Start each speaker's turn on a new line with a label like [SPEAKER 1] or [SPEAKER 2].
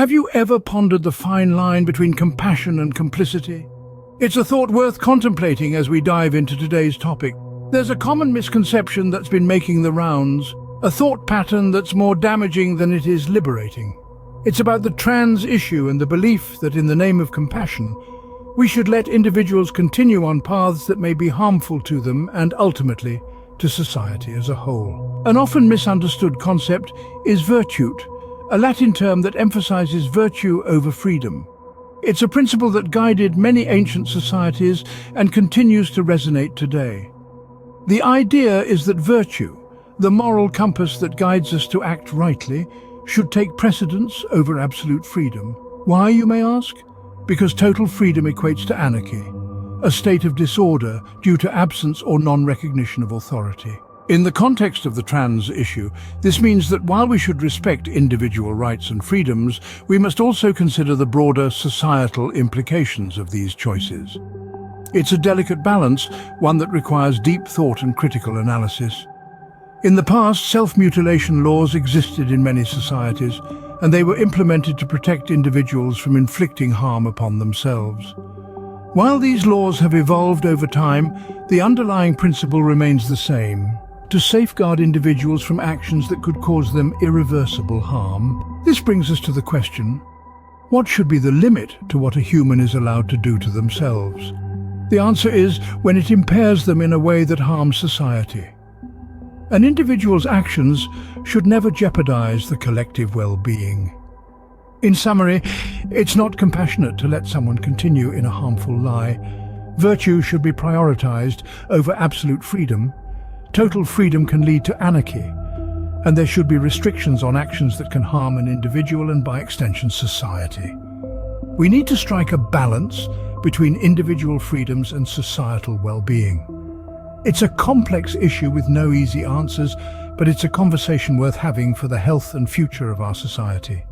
[SPEAKER 1] Have you ever pondered the fine line between compassion and complicity? It's a thought worth contemplating as we dive into today's topic. There's a common misconception that's been making the rounds, a thought pattern that's more damaging than it is liberating. It's about the trans issue and the belief that in the name of compassion, we should let individuals continue on paths that may be harmful to them and ultimately to society as a whole. An often misunderstood concept is virtue, a Latin term that emphasizes virtue over freedom. It's a principle that guided many ancient societies and continues to resonate today. The idea is that virtue, the moral compass that guides us to act rightly, should take precedence over absolute freedom. Why, you may ask? Because total freedom equates to anarchy, a state of disorder due to absence or non-recognition of authority. In the context of the trans issue, this means that while we should respect individual rights and freedoms, we must also consider the broader societal implications of these choices. It's a delicate balance, one that requires deep thought and critical analysis. In the past, self-mutilation laws existed in many societies, and they were implemented to protect individuals from inflicting harm upon themselves. While these laws have evolved over time, the underlying principle remains the same: to safeguard individuals from actions that could cause them irreversible harm. This brings us to the question, what should be the limit to what a human is allowed to do to themselves? The answer is when it impairs them in a way that harms society. An individual's actions should never jeopardize the collective well-being. In summary, it's not compassionate to let someone continue in a harmful lie. Virtue should be prioritized over absolute freedom. Total freedom can lead to anarchy, and there should be restrictions on actions that can harm an individual and, by extension, society. We need to strike a balance between individual freedoms and societal well-being. It's a complex issue with no easy answers, but it's a conversation worth having for the health and future of our society.